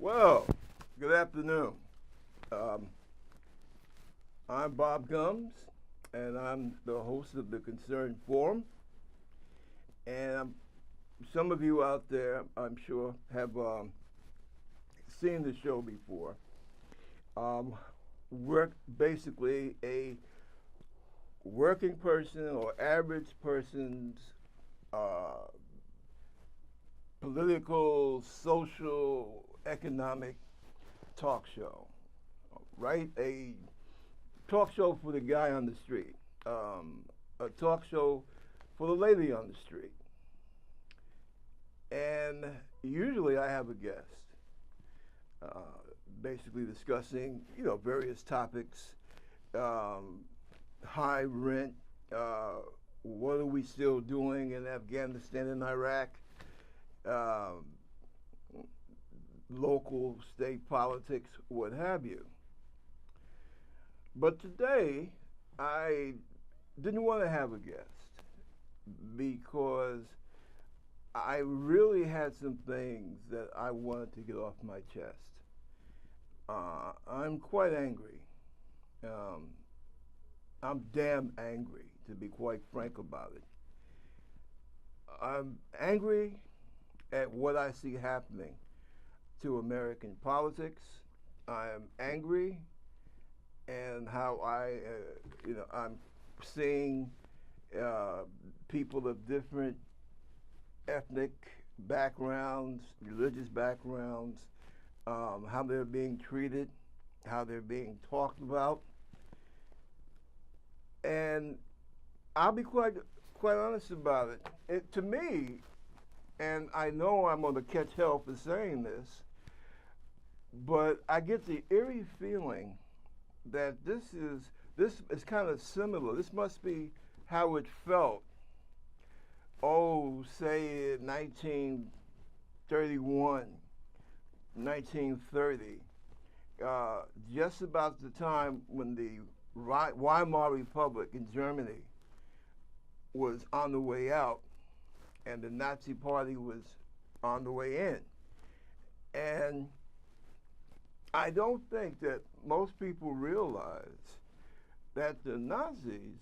Well, good afternoon. Um, I'm Bob Gumbs, and I'm the host of the Concerned Forum. And some of you out there, I'm sure, have seen the show before. We're basically a working person or average person's uh, political, social, economic talk show, right? A talk show for the guy on the street, a talk show for the lady on the street. And usually I have a guest, uh, basically discussing, various topics, um, high rent, uh, what are we still doing in Afghanistan and Iraq, um, local, state politics, what have you. But today, I didn't want to have a guest because I really had some things that I wanted to get off my chest. I'm quite angry. Um, I'm damn angry, to be quite frank about it. I'm angry at what I see happening to American politics. I am angry and how I'm seeing people of different ethnic backgrounds, religious backgrounds, how they're being treated, how they're being talked about. And I'll be quite honest about it. To me, and I know I'm going to catch hell for saying but I get the eerie feeling that this is kind of similar. This must be how it felt. Oh, say 1931, 1930, just about the time when the Weimar Republic in Germany was on the way out, and the Nazi Party was on the way in. And I don't think that most people realize that the Nazis,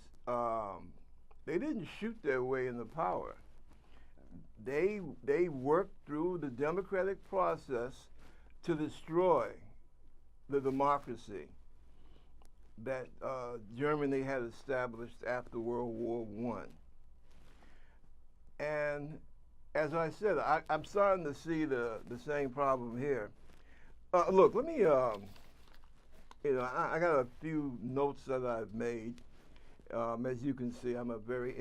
they didn't shoot their way into power. They worked through the democratic process to destroy the democracy that Germany had established after World War I. And as I said, I'm starting to see the same problem here. Look, let me, I got a few notes that I've made. As you can see, I have a very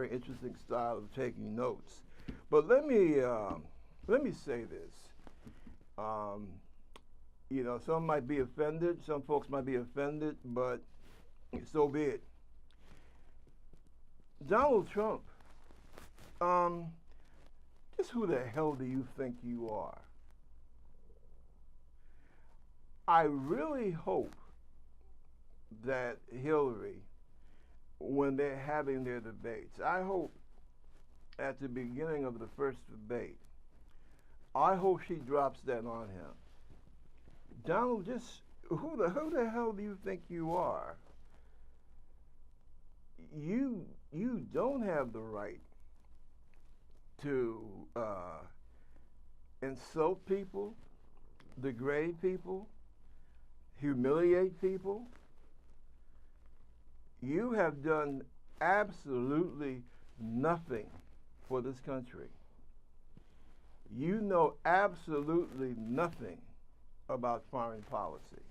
interesting style of taking notes. But let me say this. Some might be offended, some folks might be offended, but so be it. Donald Trump, just who the hell do you think you are? I really hope that Hillary, when they're having their debates, I hope at the beginning of the first debate, I hope she drops that on him. Donald, just who the hell do you think you are? You don't have the right to insult people, degrade people, humiliate people. You have done absolutely nothing for this country. You know absolutely nothing about foreign policy.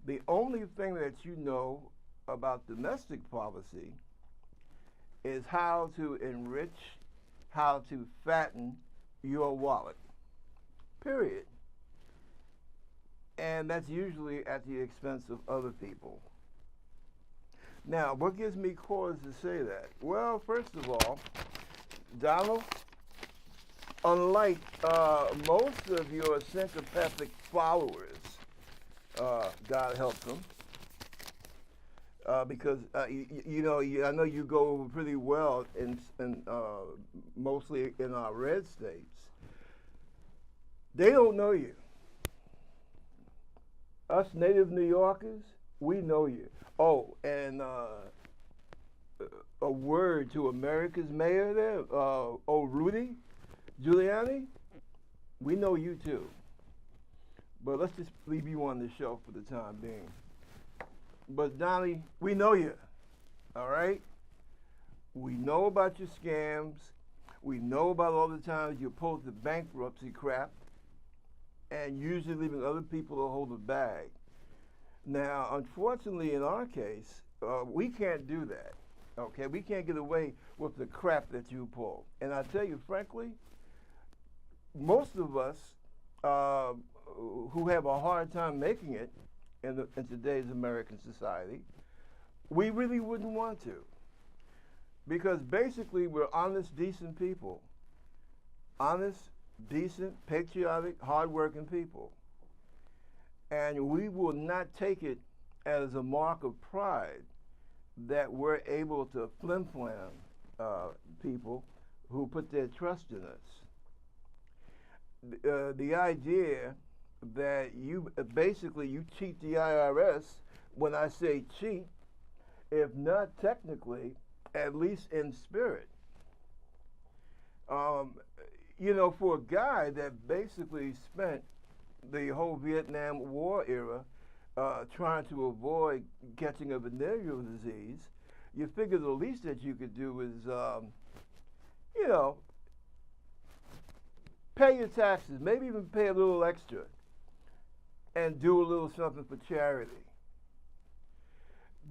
The only thing that you know about domestic policy is how to enrich, how to fatten your wallet, period. And that's usually at the expense of other people. Now, what gives me cause to say that? Well, first of all, Donald, unlike most of your sycophantic followers, God help them, because I know you go over pretty well in mostly in our red states. They don't know you. Us native New Yorkers, we know you. Oh, and a word to America's mayor there, Rudy Giuliani, we know you too. But let's just leave you on the shelf for the time being. But Donnie, we know you, all right? We know about your scams. We know about all the times you pulled the bankruptcy crap and usually leaving other people to hold the bag. Now, unfortunately, in our case, we can't do that. Okay, we can't get away with the crap that you pull. And I tell you, frankly, most of us who have a hard time making it in today's American society, we really wouldn't want to. Because basically, we're honest, decent people. Honest, decent, patriotic, hardworking people. And we will not take it as a mark of pride that we're able to flim-flam people who put their trust in us. The idea that you basically you cheat the IRS, when I say cheat, if not technically, at least in spirit. You know, for a guy that basically spent the whole Vietnam War era trying to avoid catching a venereal disease, you figure the least that you could do is, you know, pay your taxes, maybe even pay a little extra, and do a little something for charity.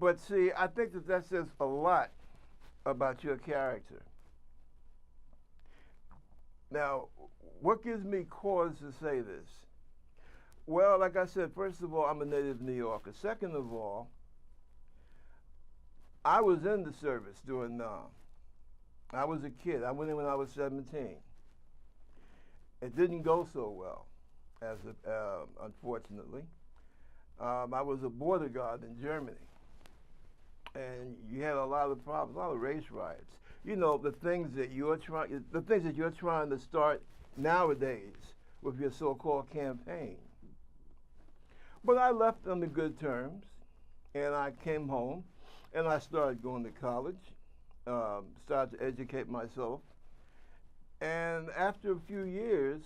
But see, I think that says a lot about your character. Now, what gives me cause to say this? Well, like I said, first of all, I'm a native New Yorker. Second of all, I was in the service during I was a kid. I went in when I was 17. It didn't go so well, unfortunately. I was a border guard in Germany, and you had a lot of problems, a lot of race riots. You know, the things that you're trying to start nowadays with your so-called campaign. But I left on the good terms, and I came home, and I started going to college, started to educate myself. And after a few years,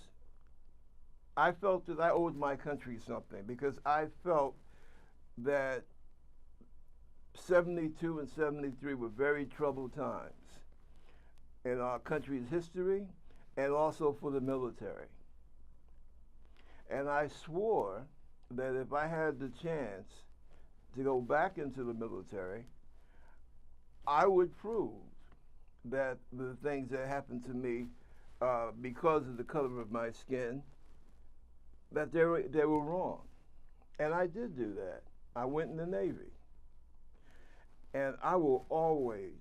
I felt that I owed my country something, because I felt that 72 and 73 were very troubled times in our country's history and also for the military. And I swore that if I had the chance to go back into the military, I would prove that the things that happened to me because of the color of my skin, that they were wrong. And I did do that. I went in the Navy. And I will always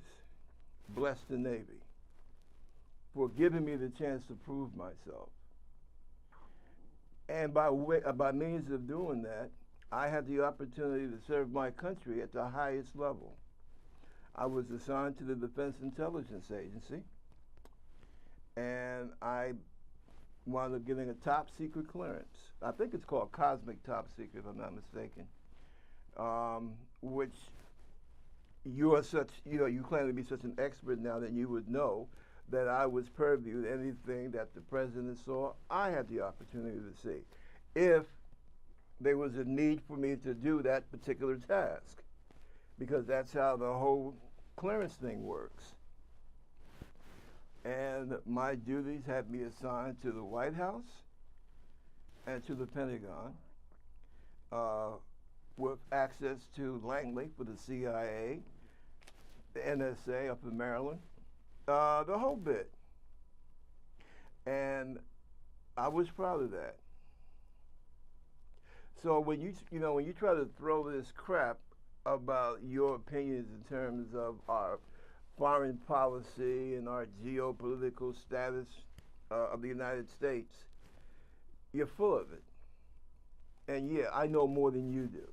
bless the Navy for giving me the chance to prove myself. And by means of doing that, I had the opportunity to serve my country at the highest level. I was assigned to the Defense Intelligence Agency, and I wound up getting a top secret clearance. I think it's called Cosmic Top Secret, if I'm not mistaken, which you claim to be such an expert now that you would know that I was purview to anything that the president saw. I had the opportunity to see if there was a need for me to do that particular task, because that's how the whole clearance thing works. And my duties had me assigned to the White House and to the Pentagon, with access to Langley for the CIA, the NSA up in Maryland, the whole bit. And I was proud of that. So when you try to throw this crap about your opinions in terms of our foreign policy and our geopolitical status of the United States, you're full of it. And yeah, I know more than you do.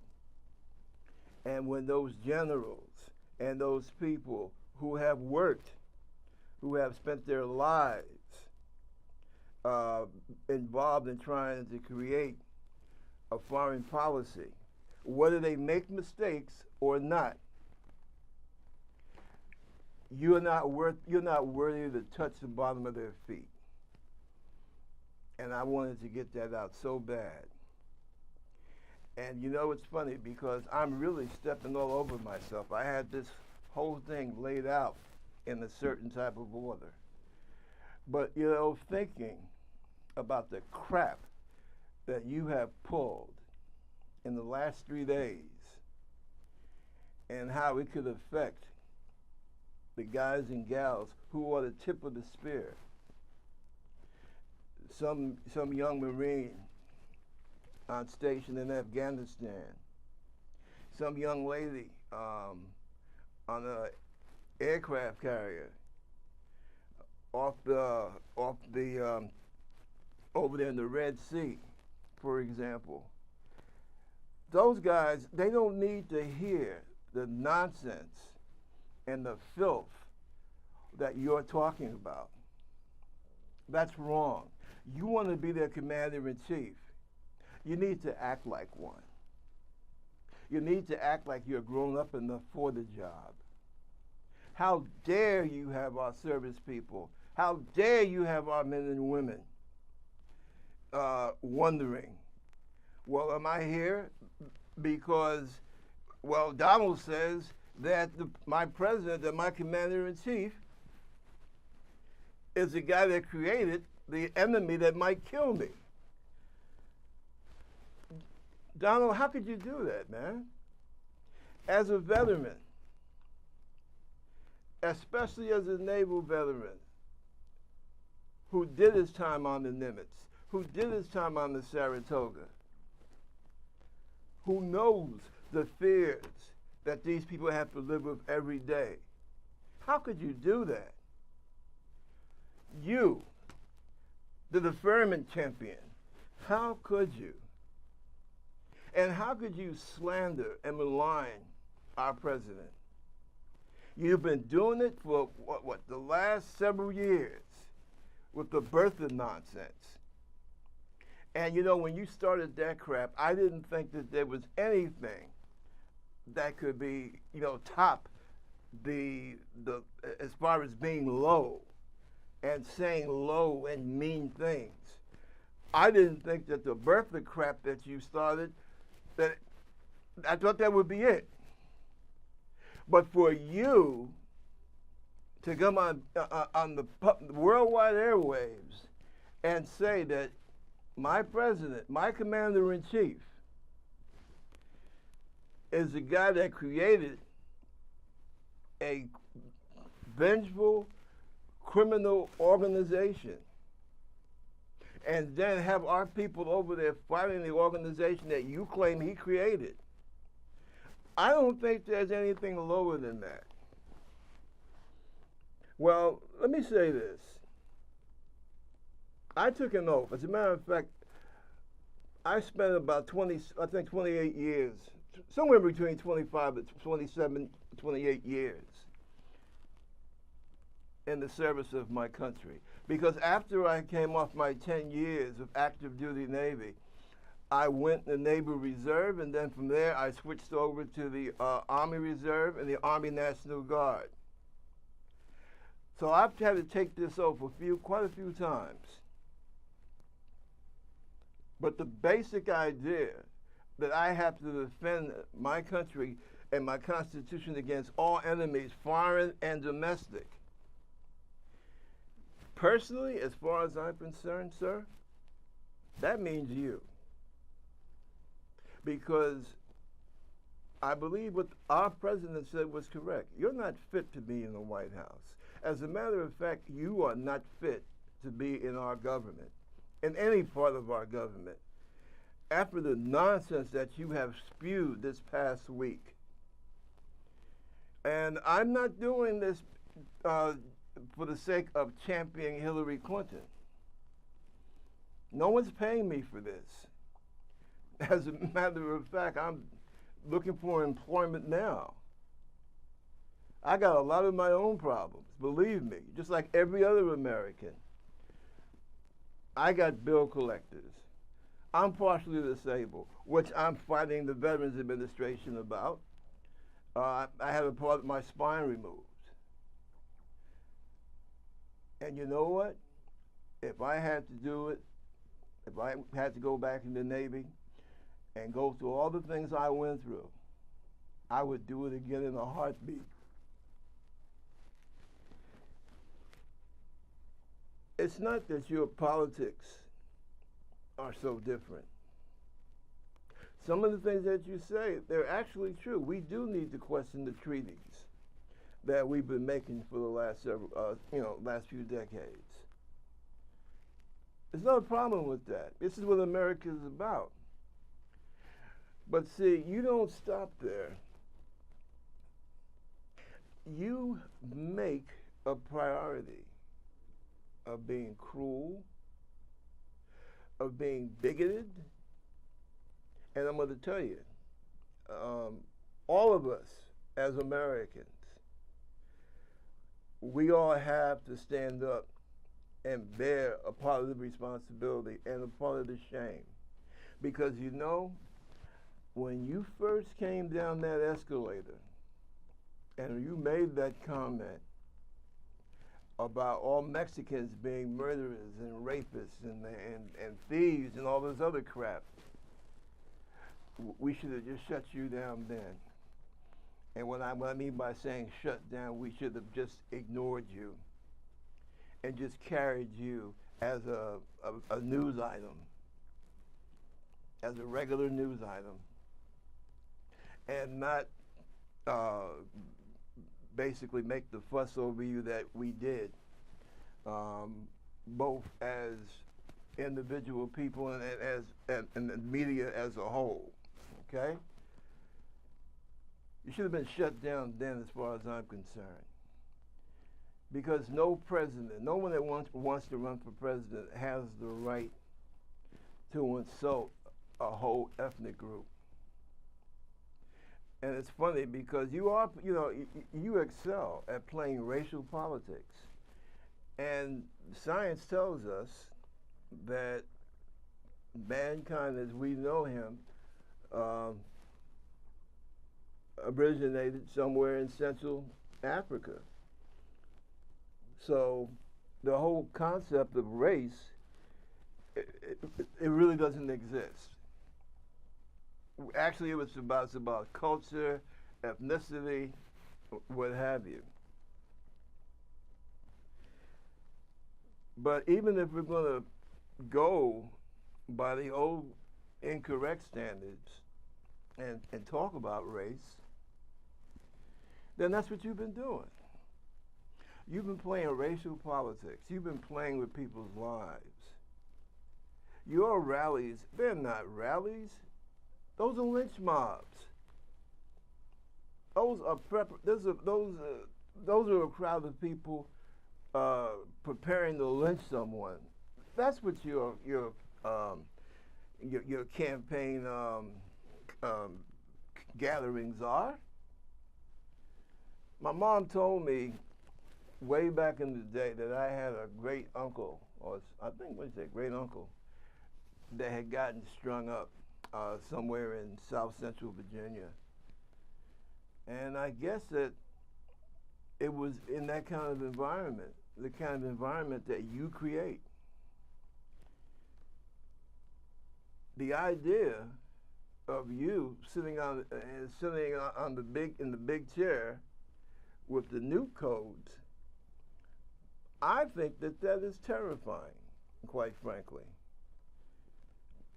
And when those generals and those people who have worked, who have spent their lives uh, involved in trying to create a foreign policy, whether they make mistakes or not. You're not worthy to touch the bottom of their feet. And I wanted to get that out so bad. And you know, it's funny because I'm really stepping all over myself. I had this whole thing laid out in a certain type of order. But, you know, thinking about the crap that you have pulled in the last 3 days and how it could affect the guys and gals who are the tip of the spear. Some young Marine on station in Afghanistan, some young lady on an aircraft carrier over there in the Red Sea, for example. Those guys, they don't need to hear the nonsense and the filth that you're talking about. That's wrong. You want to be their commander-in-chief. You need to act like one. You need to act like you're grown up enough for the job. How dare you have our service people, how dare you have our men and women wondering, well, am I here because, well, Donald says that my president and my commander-in-chief is the guy that created the enemy that might kill me. Donald, how could you do that, man? As a veteran, especially as a naval veteran who did his time on the Nimitz, who did his time on the Saratoga, who knows the fears that these people have to live with every day. How could you do that? You, the deferment champion, how could you? And how could you slander and malign our president? You've been doing it for the last several years with the birth of nonsense. And you know, when you started that crap, I didn't think that there was anything that could be, you know, top the as far as being low and saying low and mean things. I didn't think that the birth of crap that you started, that I thought that would be it. But for you to come on the worldwide airwaves and say that my president, my commander-in-chief, is the guy that created a vengeful criminal organization, and then have our people over there fighting the organization that you claim he created. I don't think there's anything lower than that. Well, let me say this. I took an oath. As a matter of fact, I spent about 28 years, somewhere between 25 and 27, 28 years in the service of my country. Because after I came off my 10 years of active duty Navy, I went in the Naval Reserve, and then from there I switched over to the Army Reserve and the Army National Guard. So I've had to take this oath quite a few times. But the basic idea that I have to defend my country and my Constitution against all enemies, foreign and domestic. Personally, as far as I'm concerned, sir, that means you. Because I believe what our president said was correct. You're not fit to be in the White House. As a matter of fact, you are not fit to be in our government, in any part of our government, after the nonsense that you have spewed this past week. And I'm not doing this for the sake of championing Hillary Clinton. No one's paying me for this. As a matter of fact, I'm looking for employment now. I got a lot of my own problems, believe me, just like every other American. I got bill collectors. I'm partially disabled, which I'm fighting the Veterans Administration about. I had a part of my spine removed. And you know what? If I had to do it, if I had to go back in the Navy and go through all the things I went through, I would do it again in a heartbeat. It's not that your politics are so different. Some of the things that you say, they're actually true. We do need to question the treaties that we've been making for the last last few decades. There's no problem with that. This is what America is about. But see, you don't stop there. You make a priority of being cruel, of being bigoted, and I'm going to tell you, all of us as Americans, we all have to stand up and bear a part of the responsibility and a part of the shame. Because you know, when you first came down that escalator and you made that comment about all Mexicans being murderers and rapists and thieves and all this other crap, we should have just shut you down then. And what I mean by saying shut down, we should have just ignored you and just carried you as a news item, as a regular news item, and not basically make the fuss over you that we did, both as individual people and the media as a whole. Okay? You should have been shut down then, as far as I'm concerned. Because no president, no one that wants to run for president has the right to insult a whole ethnic group. And it's funny because you excel at playing racial politics. And science tells us that mankind as we know him originated somewhere in Central Africa. So the whole concept of race, it really doesn't exist. Actually, it's about culture, ethnicity, what have you. But even if we're going to go by the old incorrect standards and talk about race, then that's what you've been doing. You've been playing racial politics. You've been playing with people's lives. Your rallies, they're not rallies. Those are lynch mobs. Those are a crowd of people preparing to lynch someone. That's what your campaign gatherings are. My mom told me way back in the day that I had a great uncle, or I think what is that, great uncle, that had gotten strung up somewhere in South Central Virginia. And I guess that it was in that kind of environment, the kind of environment that you create. The idea of you sitting on in the big chair with the new codes, I think that is terrifying, quite frankly.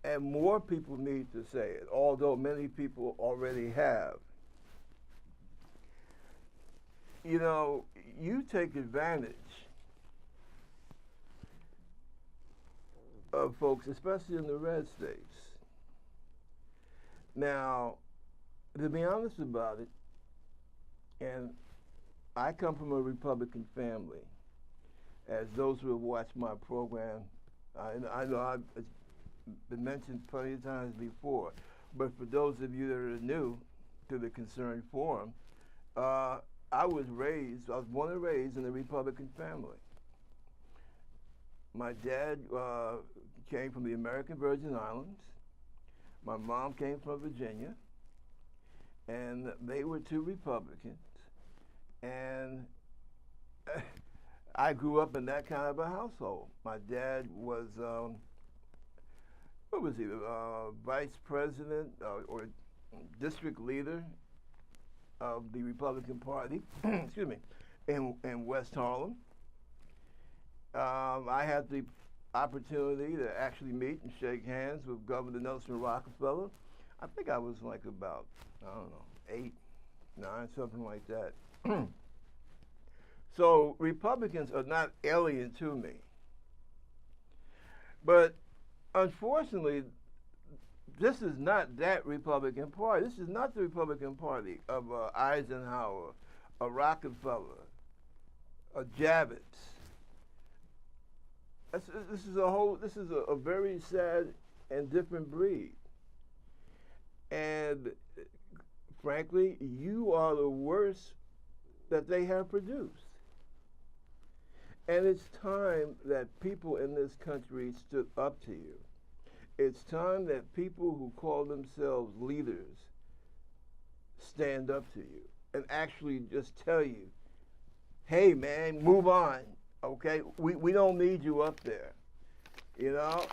And more people need to say it, although many people already have. You know, you take advantage of folks, especially in the red states. Now, to be honest about it, and I come from a Republican family, as those who have watched my program, I know I've been mentioned plenty of times before, but for those of you that are new to the Concerned Forum, I was born and raised in a Republican family. My dad came from the American Virgin Islands. My mom came from Virginia, and they were two Republicans. And I grew up in that kind of a household. My dad was, what was he, vice president or district leader of the Republican Party, excuse me, in West Harlem. I had the opportunity to actually meet and shake hands with Governor Nelson Rockefeller. I think I was like about, I don't know, 8, 9, something like that. So Republicans are not alien to me. But unfortunately, this is not that Republican Party. This is not the Republican Party of Eisenhower, a Rockefeller, a Javits. This is a very sad and different breed. And frankly, you are the worst that they have produced. And it's time that people in this country stood up to you. It's time that people who call themselves leaders stand up to you and actually just tell you, hey man, move on, okay? We don't need you up there. You know,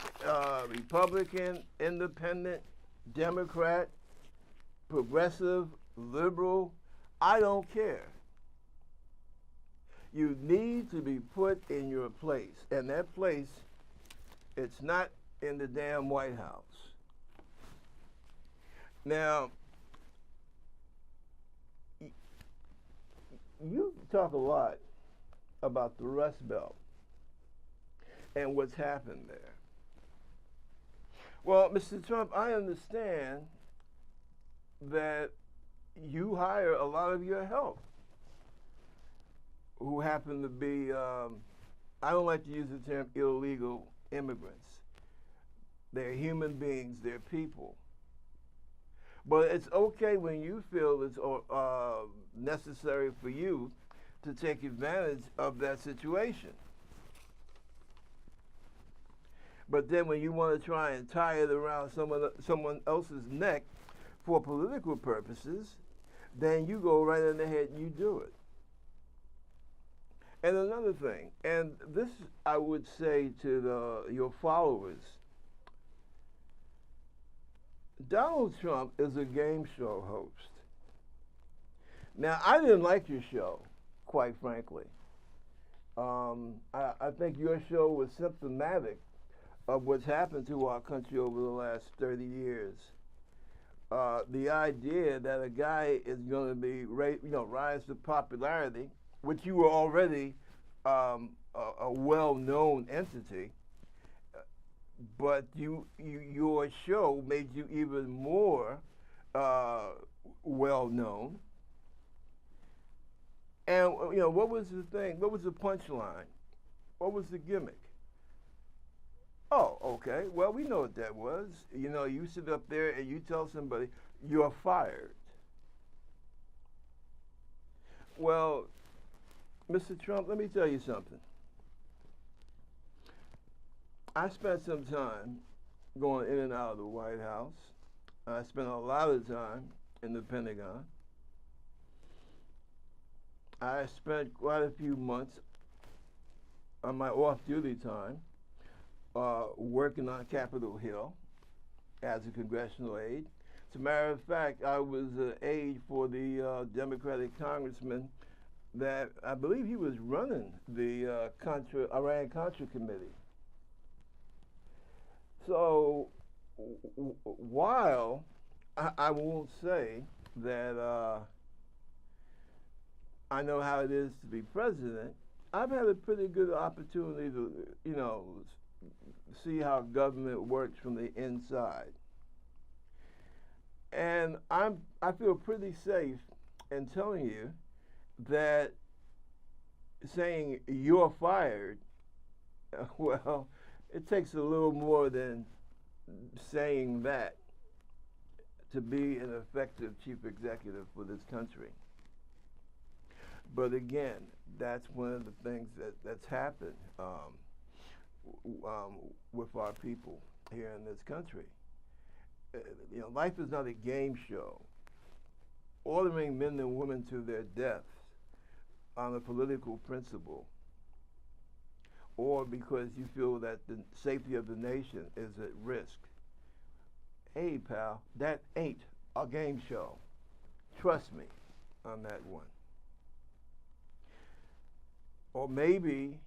Republican, independent, Democrat, progressive, liberal, I don't care. You need to be put in your place. And that place, it's not in the damn White House. Now, you talk a lot about the Rust Belt and what's happened there. Well, Mr. Trump, I understand that you hire a lot of your help who happen to be, I don't like to use the term illegal immigrants. They're human beings, they're people. But it's okay when you feel it's necessary for you to take advantage of that situation. But then when you want to try and tie it around someone else's neck for political purposes, then you go right in ahead and you do it. And another thing, and this I would say to your followers, Donald Trump is a game show host. Now, I didn't like your show, quite frankly. I think your show was symptomatic of what's happened to our country over the last 30 years. The idea that a guy is going to be, rise to popularity, which you were already a well-known entity, but your show made you even more well-known. And what was the thing? What was the punchline? What was the gimmick? Oh, okay. Well, we know what that was. You sit up there and you tell somebody you're fired. Well, Mr. Trump, let me tell you something. I spent some time going in and out of the White House. I spent a lot of time in the Pentagon. I spent quite a few months on my off-duty time working on Capitol Hill as a congressional aide. As a matter of fact, I was an aide for the Democratic congressman that I believe he was running the Iran-Contra committee. So while I won't say that I know how it is to be president, I've had a pretty good opportunity to, see how government works from the inside. And I feel pretty safe in telling you that saying you're fired, well, it takes a little more than saying that to be an effective chief executive for this country. But again, that's one of the things that's happened. with our people here in this country. Life is not a game show. Ordering men and women to their deaths on a political principle, or because you feel that the safety of the nation is at risk. Hey, pal, that ain't a game show. Trust me on that one. Or maybe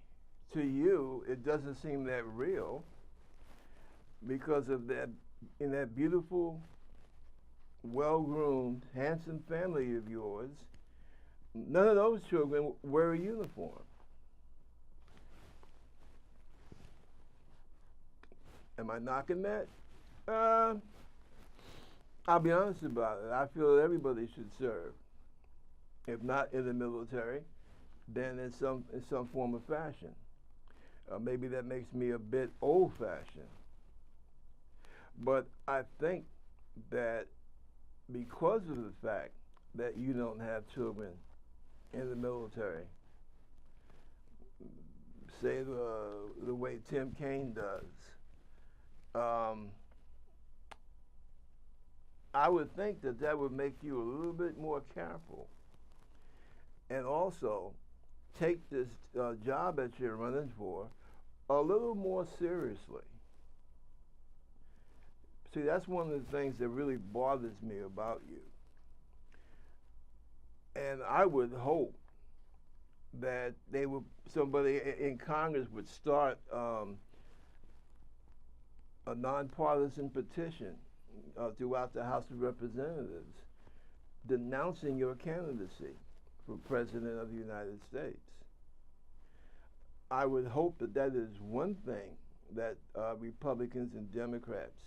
to you it doesn't seem that real because of that, in that beautiful, well-groomed, handsome family of yours, none of those children wear a uniform. Am I knocking that? I'll be honest about it. I feel that everybody should serve. If not in the military, then in some form of fashion. Maybe that makes me a bit old-fashioned. But I think that because of the fact that you don't have children in the military, say the way Tim Kaine does, I would think that that would make you a little bit more careful, and also take this job that you're running for a little more seriously. See, that's one of the things that really bothers me about you. And I would hope that somebody in Congress would start a nonpartisan petition throughout the House of Representatives denouncing your candidacy for President of the United States. I would hope that that is one thing that Republicans and Democrats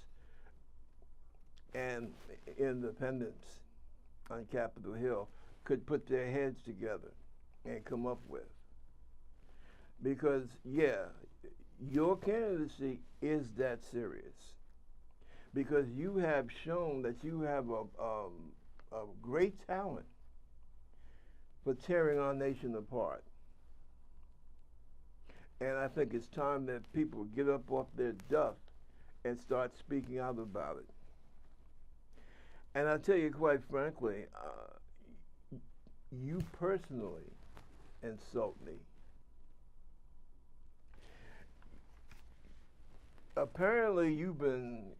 and independents on Capitol Hill could put their heads together and come up with. Because, yeah, your candidacy is that serious. Because you have shown that you have a great talent for tearing our nation apart. And I think it's time that people get up off their duff and start speaking out about it. And I tell you quite frankly, you personally insult me. Apparently you've been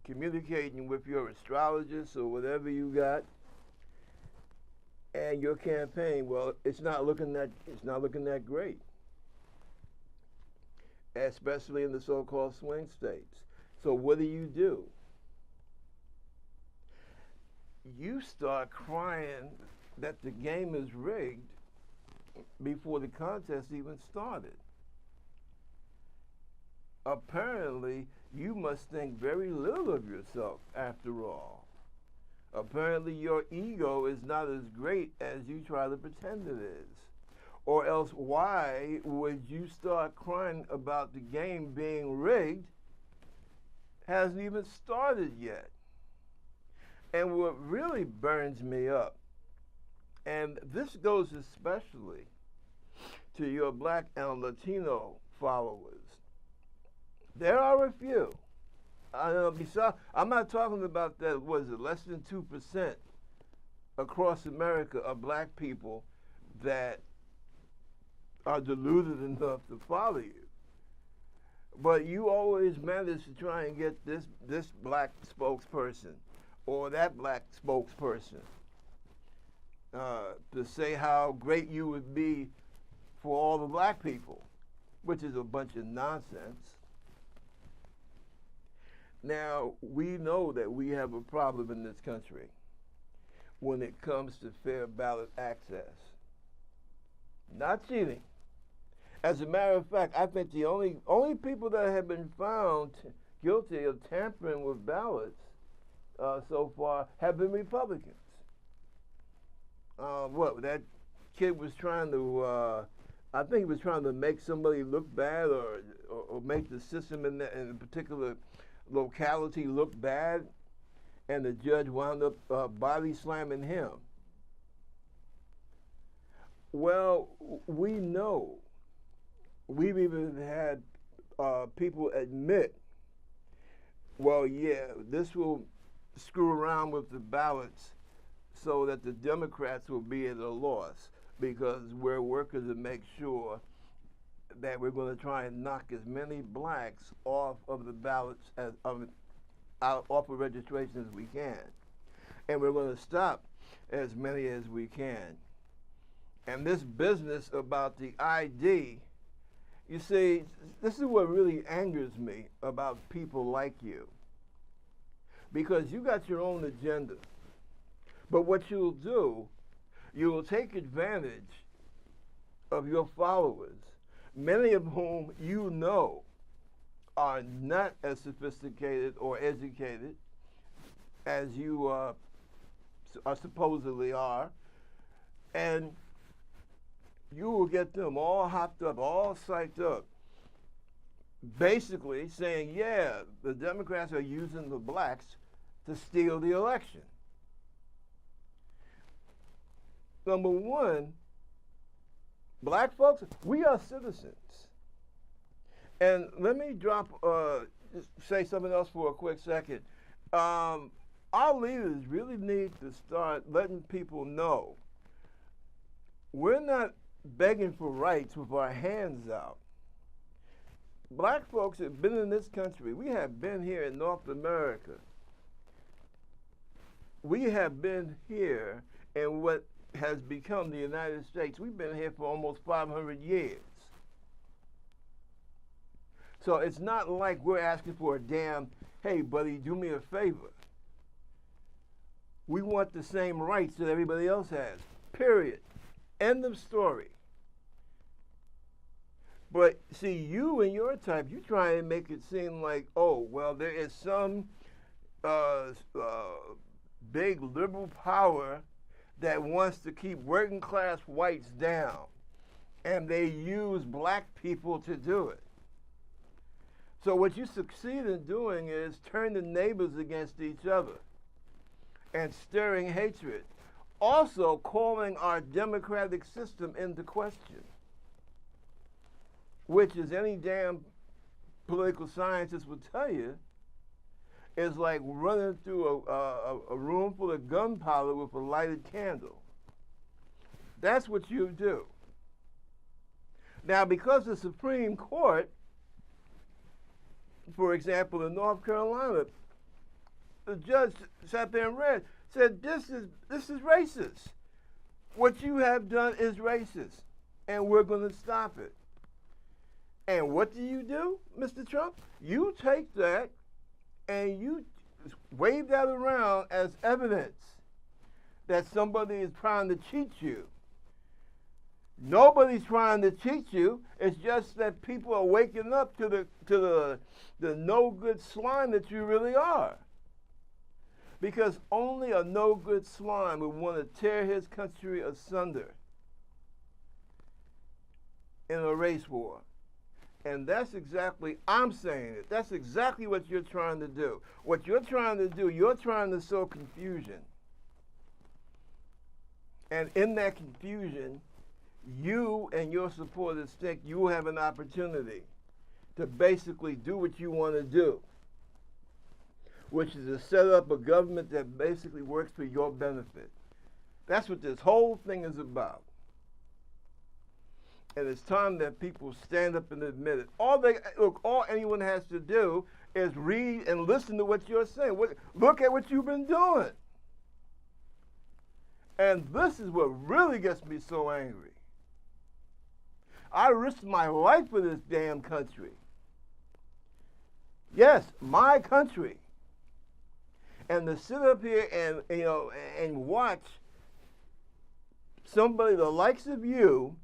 communicating with your astrologist or whatever you got, and your campaign, well, it's not looking that great, especially in the so-called swing states. So what do? You start crying that the game is rigged before the contest even started. Apparently, you must think very little of yourself after all. Apparently, your ego is not as great as you try to pretend it is. Or else, why would you start crying about the game being rigged? Hasn't even started yet. And what really burns me up, and this goes especially to your Black and Latino followers. There are a few. I'm not talking about that, was it less than 2% across America of black people that are deluded enough to follow you. But you always manage to try and get this black spokesperson or that black spokesperson to say how great you would be for all the black people, which is a bunch of nonsense. Now, we know that we have a problem in this country when it comes to fair ballot access. Not cheating. As a matter of fact, I think the only people that have been found guilty of tampering with ballots so far have been Republicans. That kid was trying to, I think he was trying to make somebody look bad or make the system in a particular locality look bad, and the judge wound up body slamming him. Well, we know we've even had people admit, well, yeah, this will screw around with the ballots so that the Democrats will be at a loss because we're working to make sure that we're going to try and knock as many blacks off of the ballots off of registration as we can. And we're going to stop as many as we can. And this business about the ID, you see, this is what really angers me about people like you. Because you got your own agenda. But what you'll do, you will take advantage of your followers, many of whom you know are not as sophisticated or educated as you are supposedly are, and you will get them all hopped up, all psyched up, basically saying, yeah, the Democrats are using the blacks to steal the election. Number one, black folks, we are citizens. And let me say something else for a quick second. Our leaders really need to start letting people know we're not begging for rights with our hands out. Black folks have been in this country. We have been here in North America. We have been here in what has become the United States. We've been here for almost 500 years. So it's not like we're asking for a damn, hey, buddy, do me a favor. We want the same rights that everybody else has, period. End of story. But see, you and your type, you try and make it seem like, oh, well, there is some big liberal power that wants to keep working class whites down, and they use black people to do it. So what you succeed in doing is turn the neighbors against each other and stirring hatred, also calling our democratic system into question, which, as any damn political scientist would tell you, is like running through a room full of gunpowder with a lighted candle. That's what you do. Now, because the Supreme Court, for example, in North Carolina, the judge sat there and read, said, this is racist. What you have done is racist, and we're going to stop it. And what do, Mr. Trump? You take that and you wave that around as evidence that somebody is trying to cheat you. Nobody's trying to cheat you. It's just that people are waking up to the no good slime that you really are. Because only a no good slime would want to tear his country asunder in a race war. And that's exactly, I'm saying it, that's exactly what you're trying to do. What you're trying to do, you're trying to sow confusion. And in that confusion, you and your supporters think you have an opportunity to basically do what you want to do, which is to set up a government that basically works for your benefit. That's what this whole thing is about. And it's time that people stand up and admit it. All anyone has to do is read and listen to what you're saying. Look at what you've been doing. And this is what really gets me so angry. I risked my life for this damn country. Yes, my country. And to sit up here and watch somebody the likes of you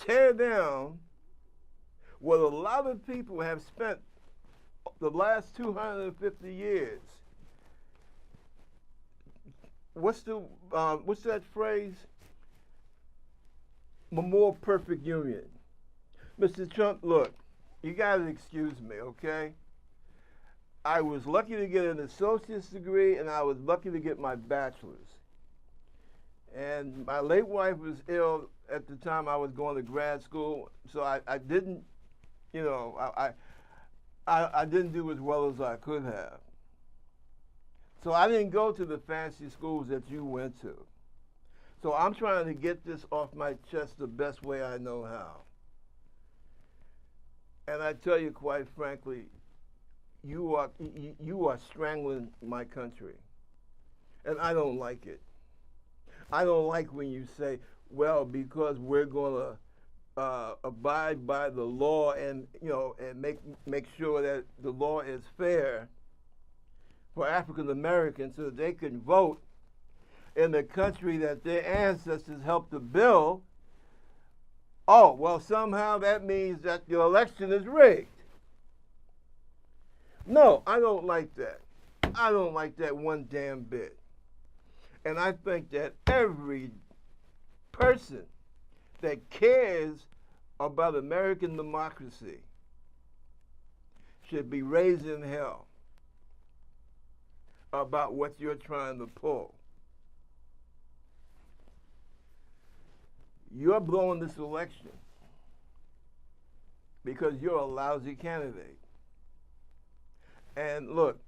tear down what a lot of people have spent the last 250 years. What's that phrase? A more perfect union. Mr. Trump, look, you gotta excuse me, okay? I was lucky to get an associate's degree, and I was lucky to get my bachelor's. And my late wife was ill at the time I was going to grad school, so I didn't, you know, I didn't do as well as I could have. So I didn't go to the fancy schools that you went to. So I'm trying to get this off my chest the best way I know how. And I tell you quite frankly, you are strangling my country. And I don't like it. I don't like when you say, well, because we're going to abide by the law and, you know, and make sure that the law is fair for African Americans so that they can vote in the country that their ancestors helped to build. Oh, well, somehow that means that the election is rigged. No, I don't like that. I don't like that one damn bit. And I think that every person that cares about American democracy should be raised in hell about what you're trying to pull. You're blowing this election because you're a lousy candidate. And look,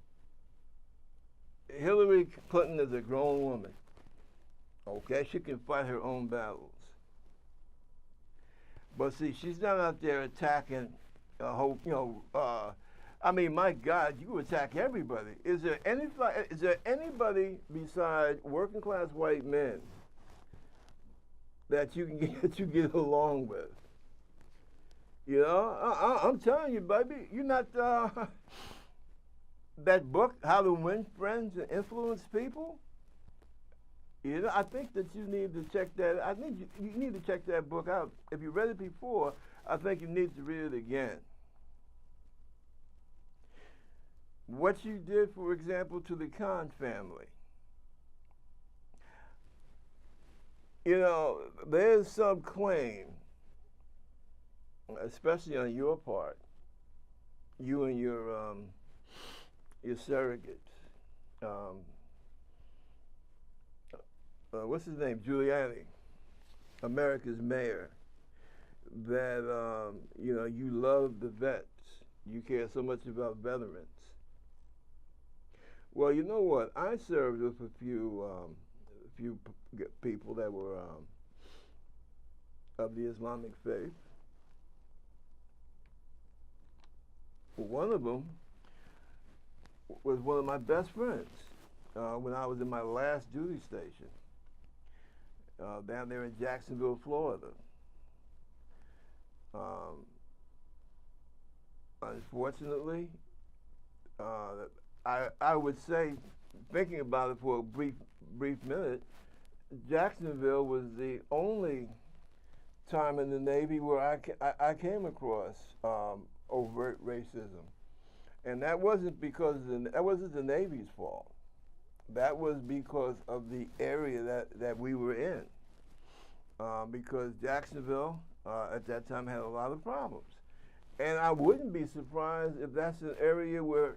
Hillary Clinton is a grown woman. Okay, she can fight her own battles. But see, she's not out there attacking a whole, you know, I mean, my God, you attack everybody. Is there anybody besides working class white men that you can get along with? You know, I'm telling you, baby, you're not. That book, How to Win Friends and Influence People. You know, I think that you need to check that. I think you need to check that book out. If you read it before, I think you need to read it again. What you did, for example, to the Khan family. You know, there's some claim, especially on your part, you and your surrogates. What's his name? Giuliani, America's mayor. That you know, you love the vets. You care so much about veterans. Well, you know what? I served with a few people that were of the Islamic faith. One of them was one of my best friends when I was in my last duty station down there in Jacksonville, Florida. Unfortunately, I would say, thinking about it for a brief minute, Jacksonville was the only time in the Navy where I came across overt racism. And that wasn't because that wasn't the Navy's fault. That was because of the area that we were in. Because Jacksonville at that time had a lot of problems. And I wouldn't be surprised if that's an area where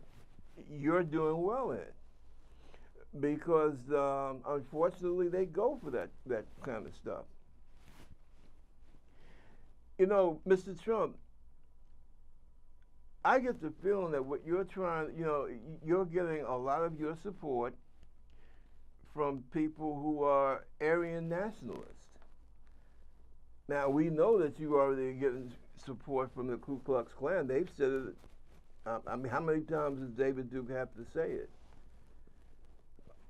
you're doing well in. Because unfortunately they go for that kind of stuff. You know, Mr. Trump, I get the feeling that what you're trying, you know, you're getting a lot of your support from people who are Aryan nationalists. Now, we know that you already getting support from the Ku Klux Klan. They've said it. I mean, how many times does David Duke have to say it?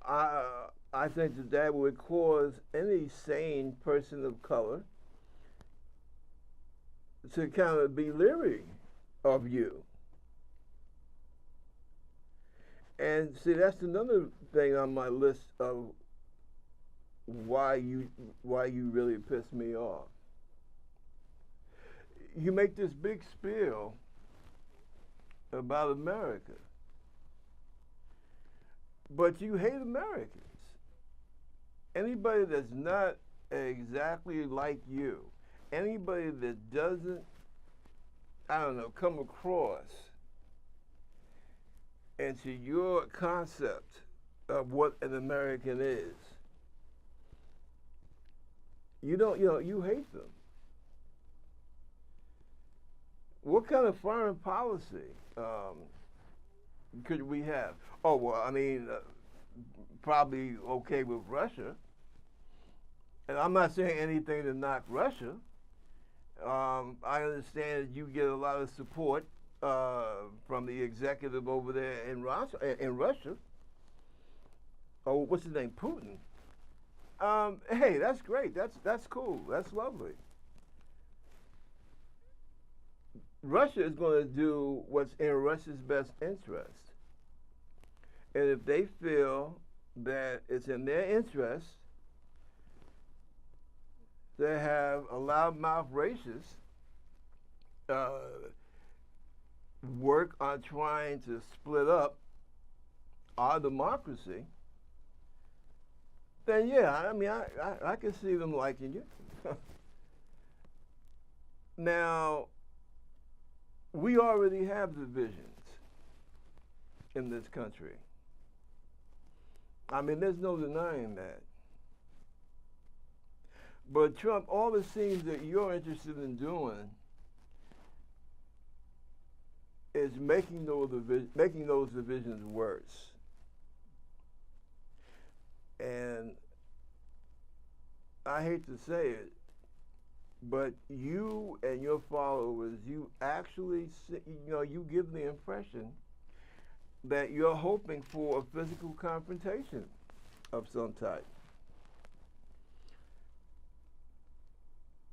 I think that would cause any sane person of color to kind of be leery of you. And see, that's another thing on my list of why you really piss me off. You make this big spiel about America, but you hate Americans. Anybody that's not exactly like you, anybody that doesn't, I don't know, come across into your concept of what an American is, you hate them. What kind of foreign policy could we have? Oh well, I mean, probably okay with Russia. And I'm not saying anything to knock Russia. I understand you get a lot of support from the executive over there in Russia. Oh, what's his name? Putin. Hey, that's great. That's cool. That's lovely. Russia is going to do what's in Russia's best interest, and if they feel that it's in their interest to have a loudmouth racist work on trying to split up our democracy, then yeah, I mean, I can see them liking you. Now, we already have divisions in this country. I mean, there's no denying that. But Trump, all it seems that you're interested in doing is making those divisions worse. And I hate to say it, but you and your followers, you actually, you give the impression that you're hoping for a physical confrontation of some type.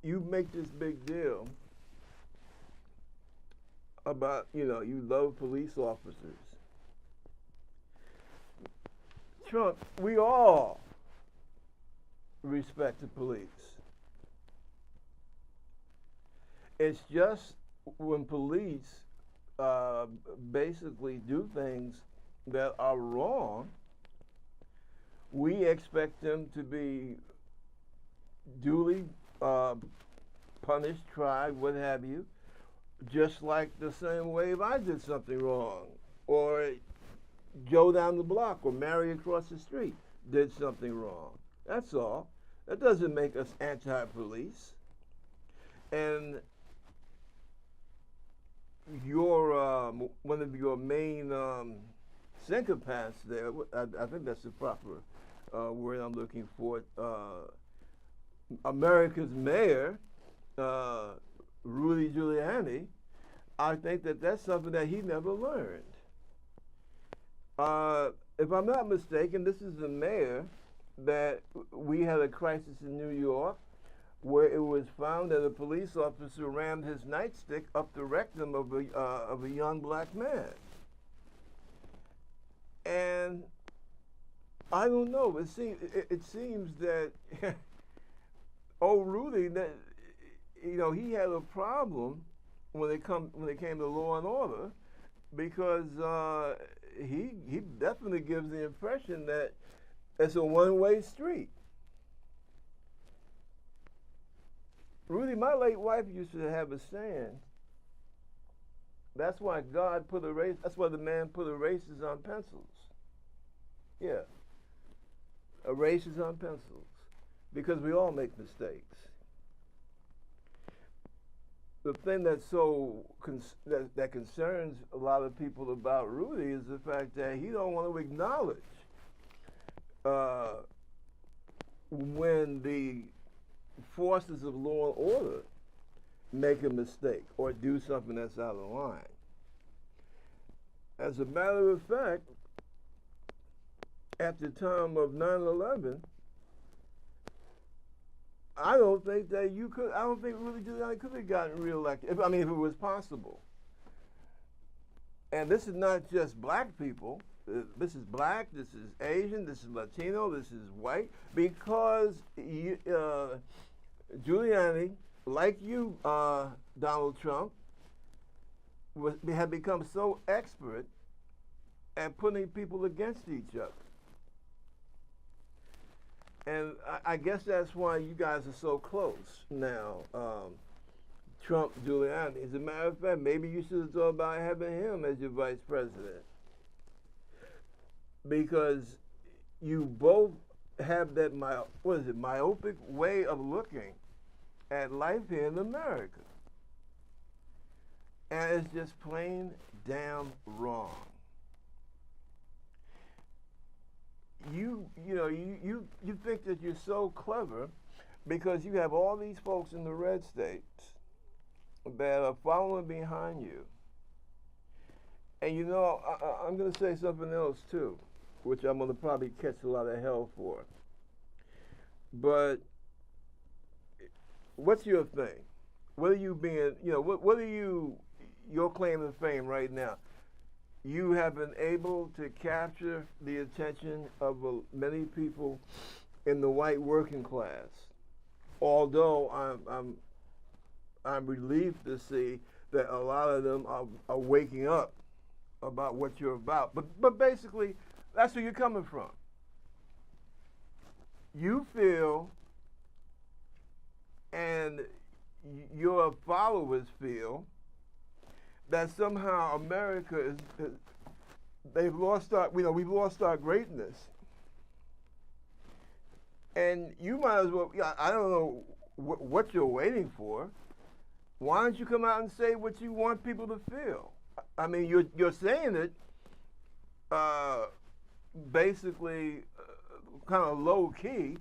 You make this big deal about, you love police officers. Trump, we all respect the police. It's just when police basically do things that are wrong, we expect them to be duly punished, tried, what have you, just like the same way if I did something wrong, or Joe down the block or Mary across the street did something wrong. That's all. That doesn't make us anti-police. And your one of your main encompasses there, I think that's the proper word I'm looking for, America's mayor, Rudy Giuliani, I think that's something that he never learned. If I'm not mistaken, this is the mayor that we had a crisis in New York where it was found that a police officer rammed his nightstick up the rectum of a young black man. And I don't know, it seems that old Rudy, that he had a problem when it came to law and order, because he definitely gives the impression that it's a one-way street. Rudy, my late wife used to have a saying. That's why that's why the man put erasers on pencils. Yeah. Erasers on pencils. Because we all make mistakes. The thing that's that concerns a lot of people about Rudy is the fact that he don't want to acknowledge when the forces of law and order make a mistake or do something that's out of line. As a matter of fact, at the time of 9/11, I don't think Rudy Giuliani could have gotten reelected. If it was possible. And this is not just black people. This is black, this is Asian, this is Latino, this is white, because Giuliani, like you, Donald Trump, had become so expert at putting people against each other. And I guess that's why you guys are so close now, Trump, Giuliani. As a matter of fact, maybe you should have thought about having him as your vice president, because you both have that myopic way of looking at life here in America. And it's just plain damn wrong. You think that you're so clever because you have all these folks in the red states that are following behind you. And I'm going to say something else too, which I'm going to probably catch a lot of hell for. But what's your thing? What are you being, what are your claim to fame right now? You have been able to capture the attention of many people in the white working class. Although I'm relieved to see that a lot of them are waking up about what you're about. But basically, that's where you're coming from. You feel, and your followers feel, that somehow America we've lost our greatness. And you might as well, I don't know what you're waiting for. Why don't you come out and say what you want people to feel? I mean, you're saying it basically kind of low key.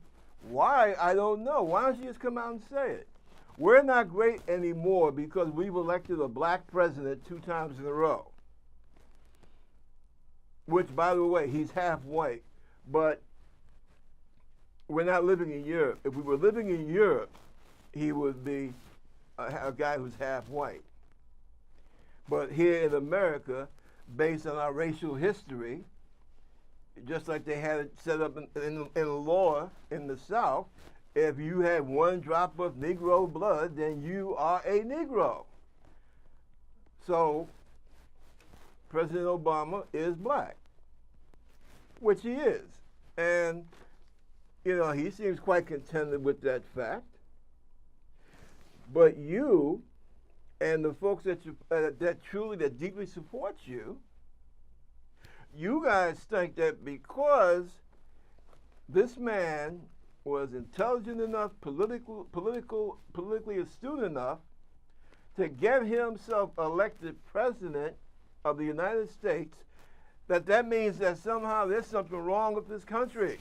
Why? I don't know. Why don't you just come out and say it? We're not great anymore because we've elected a black president 2 times in a row. Which, by the way, he's half white. But we're not living in Europe. If we were living in Europe, he would be a guy who's half white. But here in America, based on our racial history, just like they had it set up in law in the South, if you had 1 drop of Negro blood, then you are a Negro. So President Obama is black, which he is. And, he seems quite contented with that fact. But you and the folks that deeply support you, you guys think that because this man was intelligent enough, politically astute enough to get himself elected president of the United States, that means that somehow there's something wrong with this country.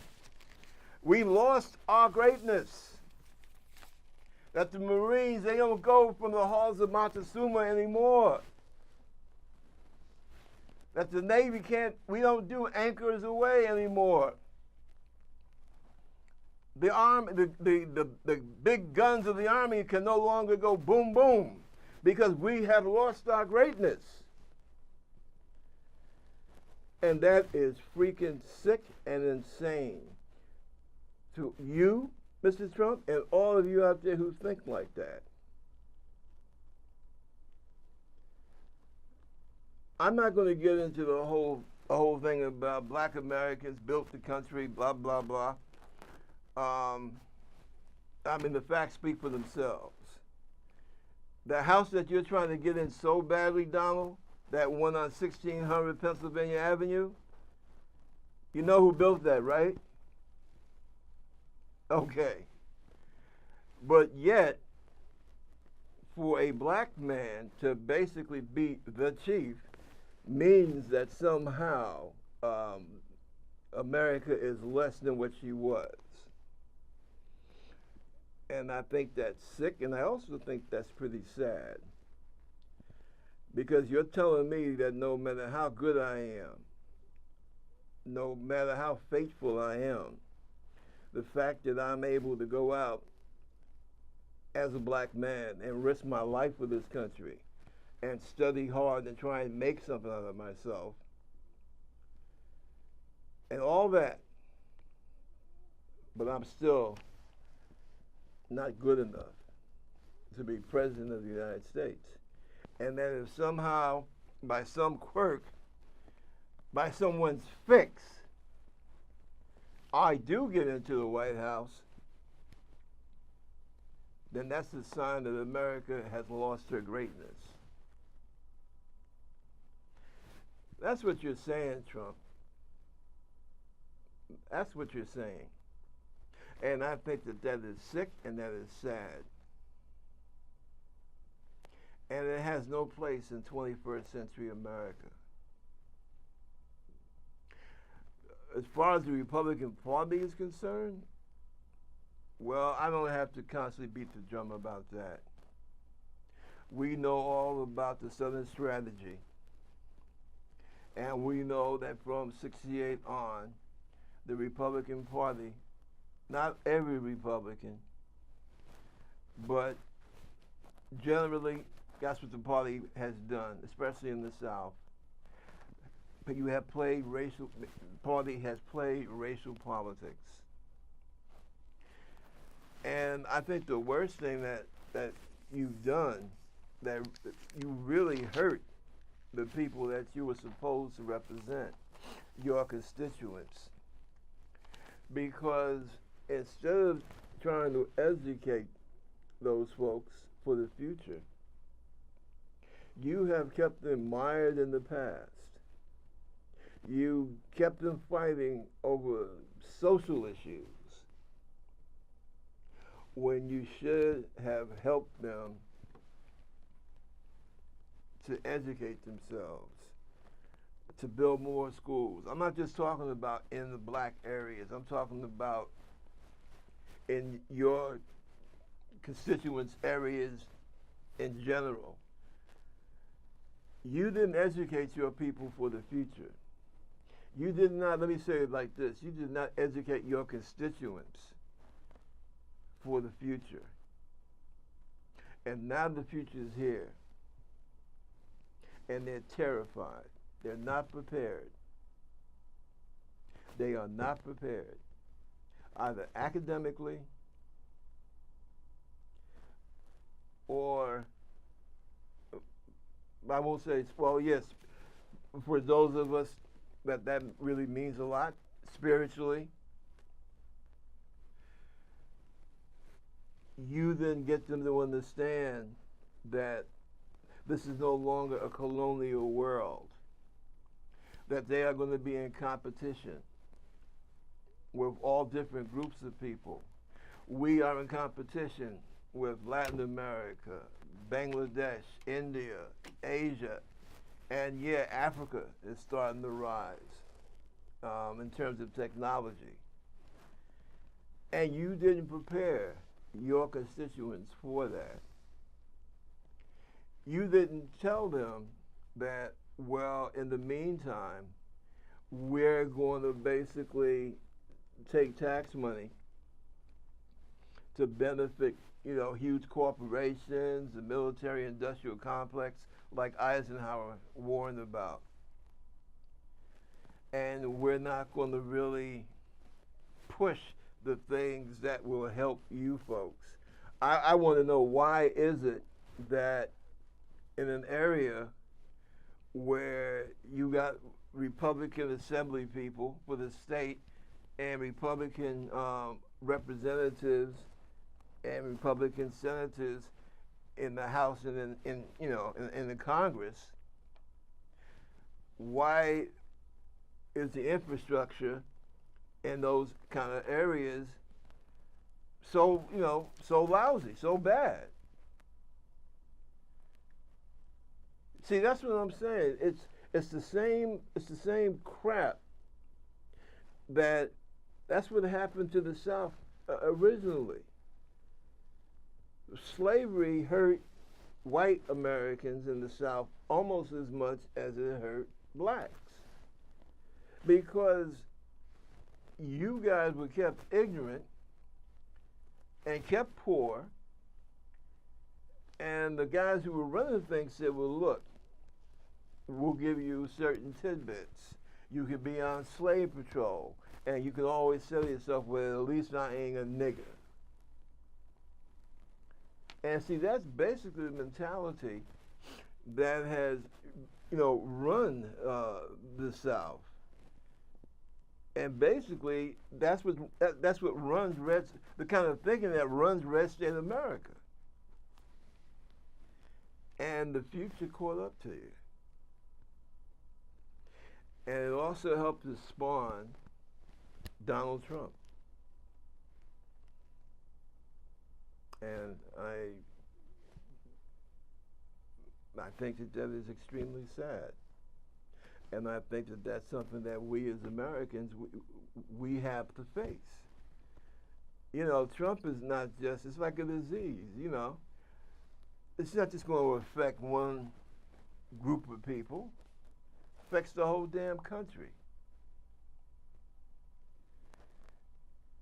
We lost our greatness. That the Marines, they don't go from the halls of Montezuma anymore. That the Navy we don't do anchors away anymore. The army, the big guns of the Army can no longer go boom, boom, because we have lost our greatness. And that is freaking sick and insane to you, Mr. Trump, and all of you out there who think like that. I'm not going to get into the whole thing about black Americans built the country, blah, blah, blah. The facts speak for themselves. The house that you're trying to get in so badly, Donald, that one on 1600 Pennsylvania Avenue, you know who built that, right? Okay. But yet, for a black man to basically be the chief means that somehow America is less than what she was. And I think that's sick, and I also think that's pretty sad. Because you're telling me that no matter how good I am, no matter how faithful I am, the fact that I'm able to go out as a black man and risk my life for this country and study hard and try and make something out of myself and all that, but I'm still not good enough to be president of the United States. And that if somehow, by some quirk, by someone's fix, I do get into the White House, then that's a sign that America has lost her greatness. That's what you're saying, Trump. That's what you're saying. And I think that that is sick and that is sad. And it has no place in 21st century America. As far as the Republican Party is concerned, well, I don't have to constantly beat the drum about that. We know all about the Southern strategy. And we know that from 68 on, the Republican Party, not every Republican, but generally that's what the party has done, especially in the South. But you have played racial, party has played racial politics. And I think the worst thing that you've done, that you really hurt the people that you were supposed to represent, your constituents. Because instead of trying to educate those folks for the future, you have kept them mired in the past. You kept them fighting over social issues when you should have helped them to educate themselves, to build more schools. I'm not just talking about in the black areas. I'm talking about in your constituents' areas in general. You didn't educate your people for the future. You did not, let me say it like this, you did not educate your constituents for the future. And now the future is here. And they're terrified. They're not prepared. They are not prepared, either academically or, I won't say, well, yes, for those of us that really means a lot, spiritually. You then get them to understand that this is no longer a colonial world, that they are going to be in competition with all different groups of people. We are in competition with Latin America, Bangladesh, India, Asia, and yeah, Africa is starting to rise in terms of technology. And you didn't prepare your constituents for that. You didn't tell them that, well, in the meantime, we're going to basically take tax money to benefit, huge corporations, the military-industrial complex, like Eisenhower warned about. And we're not going to really push the things that will help you folks. I want to know, why is it that in an area where you got Republican assembly people for the state and Republican representatives and Republican senators in the House and in the Congress, why is the infrastructure in those kind of areas so lousy, so bad? See, that's what I'm saying. It's the same crap that's what happened to the South originally. Slavery hurt white Americans in the South almost as much as it hurt blacks, because you guys were kept ignorant and kept poor, and the guys who were running things said, well, look, we'll give you certain tidbits. You can be on slave patrol, and you can always tell yourself, well, at least I ain't a nigger. And see, that's basically the mentality that has, run the South. And basically, that's what runs the kind of thinking that runs red state America. And the future caught up to you. And it also helped to spawn Donald Trump. And I think that that is extremely sad. And I think that that's something that we as Americans, we have to face. You know, Trump is not just, it's like a disease, you know. It's not just going to affect one group of people, it affects the whole damn country.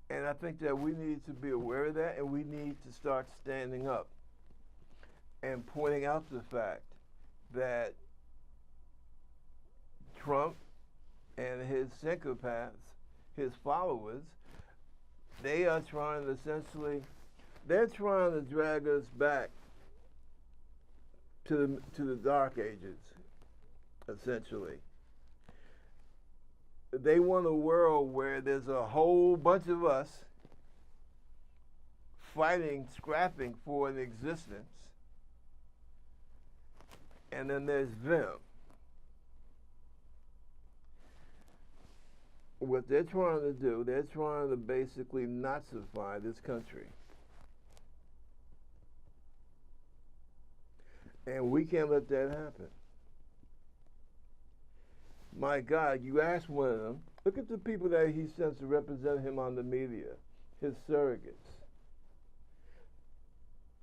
And I think that we need to be aware of that, and we need to start standing up and pointing out the fact that Trump and his syncopaths, his followers, they are trying to essentially, they're trying to drag us back to the dark ages, essentially. They want a world where there's a whole bunch of us fighting, scrapping for an existence, and then there's them. What they're trying to do, they're trying to basically Nazify this country. And we can't let that happen. My God, you ask one of them, look at the people that he sends to represent him on the media, his surrogates.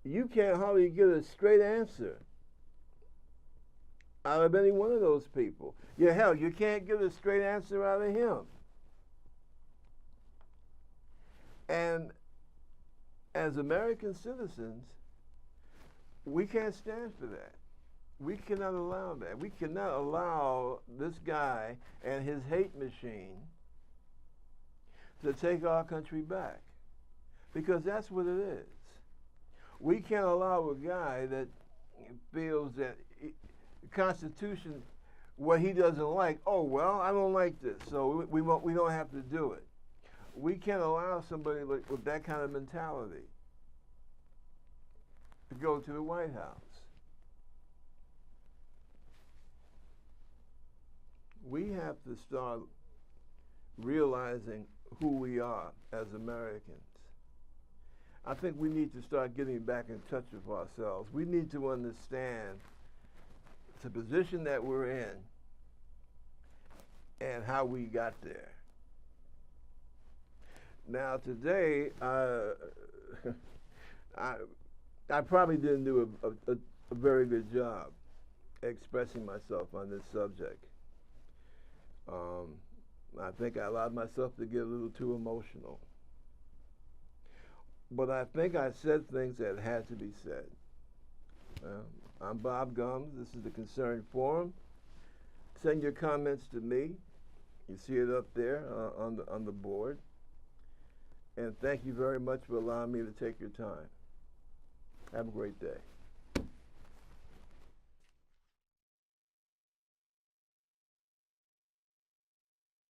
You can't hardly get a straight answer out of any one of those people. Yeah, hell, you can't get a straight answer out of him. And as American citizens, we can't stand for that. We cannot allow that. We cannot allow this guy and his hate machine to take our country back, because that's what it is. We can't allow a guy that feels that the Constitution, what he doesn't like, oh, well, I don't like this, so we don't have to do it. We can't allow somebody with that kind of mentality to go to the White House. We have to start realizing who we are as Americans. I think we need to start getting back in touch with ourselves. We need to understand the position that we're in and how we got there. Now today, I probably didn't do a very good job expressing myself on this subject. I think I allowed myself to get a little too emotional. But I think I said things that had to be said. I'm Bob Gumbs. This is the Concerned Forum. Send your comments to me. You see it up there on the board. And thank you very much for allowing me to take your time. Have a great day.